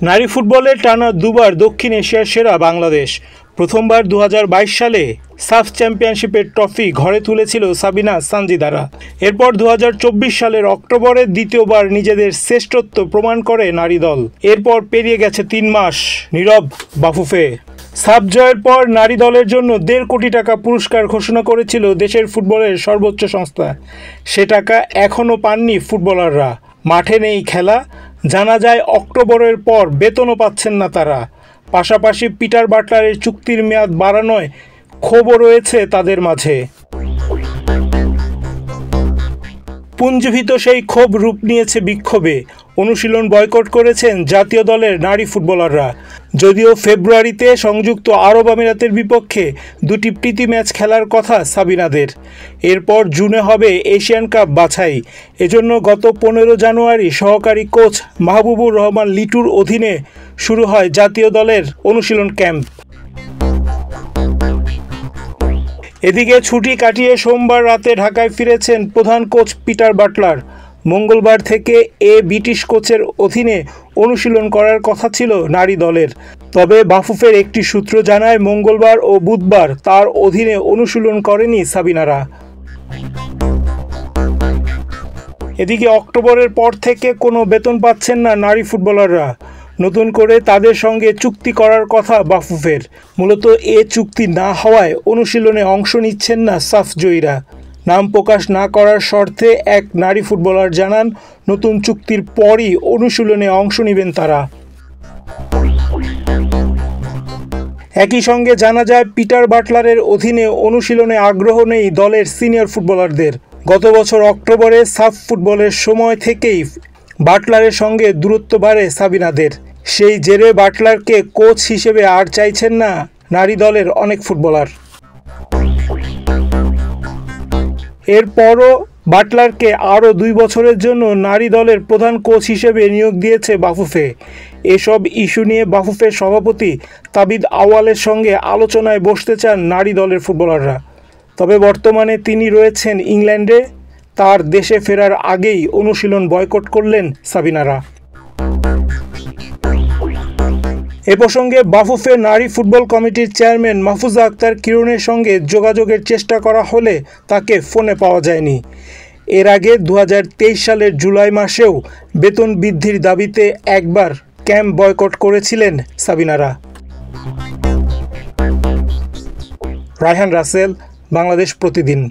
নারী ফুটবলে টানা দুবার দক্ষিণ এশিয়ার সেরা বাংলাদেশ। প্রথমবার 2022 সালে সাফ চ্যাম্পিয়নশিপের ট্রফি ঘরে তুলেছিল সাবিনা সানজিদারা। এরপর 2024 সালের অক্টোবরে দ্বিতীয়বার নিজেদের শ্রেষ্ঠত্ব প্রমাণ করে নারী দল। এরপর পেরিয়ে গেছে 3 মাস, নীরব বাফুফে। সাফ জয়ের পর নারী দলের জন্য 1.5 কোটি টাকা পুরস্কার ঘোষণা করেছিল দেশের ফুটবলের সর্বোচ্চ সংস্থা। সে টাকা এখনও পাননি ফুটবলাররা। মাঠে নেই খেলা, জানা যায় অক্টোবরের পর বেতনও পাচ্ছেন না তারা। পাশাপাশি পিটার বাটলারের চুক্তির মেয়াদ বাড়ানোয় ক্ষোভও রয়েছে তাদের মাঝে। পুঞ্জীভূত সেই ক্ষোভ রূপ নিয়েছে বিক্ষোভে। অনুশীলন বয়কট করেছেন জাতীয় দলের নারী ফুটবলাররা। যদিও ফেব্রুয়ারিতে সংযুক্ত আরব আমিরাতের বিপক্ষে 2টি প্রীতি ম্যাচ খেলার কথা সাবিনাদের। এরপর জুনে হবে এশিয়ান কাপ বাছাই। এজন্য গত 15 জানুয়ারি সহকারী কোচ মাহবুবুর রহমান লিটুর অধীনে শুরু হয় জাতীয় দলের অনুশীলন ক্যাম্প। এদিকে ছুটি কাটিয়ে সোমবার রাতে ঢাকায় ফিরেছেন প্রধান কোচ পিটার বাটলার। মঙ্গলবার থেকে ব্রিটিশ কোচের অধীনে অনুশীলন করার কথা ছিল নারী দলের। তবে বাফুফের একটি সূত্র জানায় মঙ্গলবার ও বুধবার তার অধীনে অনুশীলন করেনি সাবিনারা। এদিকে অক্টোবরের পর থেকে কোনো বেতন পাচ্ছেন না নারী ফুটবলাররা। নতুন করে তাদের সঙ্গে চুক্তি করার কথা বাফুফের। মূলত চুক্তি না হওয়ায় অনুশীলনে অংশ নিচ্ছেন না সাফ জয়ীরা। নাম প্রকাশ না করার শর্তে এক নারী ফুটবলার জানান, নতুন চুক্তির পরই অনুশীলনে অংশ নেবেন তারা। একই সঙ্গে জানা যায় পিটার বাটলারের অধীনে অনুশীলনে আগ্রহ নেই দলের সিনিয়র ফুটবলারদের। গত বছর অক্টোবরে সাফ ফুটবলের সময় থেকেই বাটলারের সঙ্গে দূরত্ব বাড়ে সাবিনাদের। সেই জেরে বাটলারকে কোচ হিসেবে আর চাইছেন না নারী দলের অনেক ফুটবলার। এরপরও বাটলারকে আরও 2 বছরের জন্য নারী দলের প্রধান কোচ হিসেবে নিয়োগ দিয়েছে বাফুফে। এসব ইস্যু নিয়ে বাফুফের সভাপতি তাবিদ আওয়ালের সঙ্গে আলোচনায় বসতে চান নারী দলের ফুটবলাররা। তবে বর্তমানে তিনি রয়েছেন ইংল্যান্ডে। তার দেশে ফেরার আগেই অনুশীলন বয়কট করলেন সাবিনারা। এ প্রসঙ্গে বাফুফে নারী ফুটবল কমিটির চেয়ারম্যান মাহফুজা আক্তার কিরণের সঙ্গে যোগাযোগের চেষ্টা করা হলে তাকে ফোনে পাওয়া যায়নি। এর আগে 2023 সালের জুলাই মাসেও বেতন বৃদ্ধির দাবিতে একবার ক্যাম্প বয়কট করেছিলেন সাবিনারা। রায়হান রাসেল, বাংলাদেশ প্রতিদিন।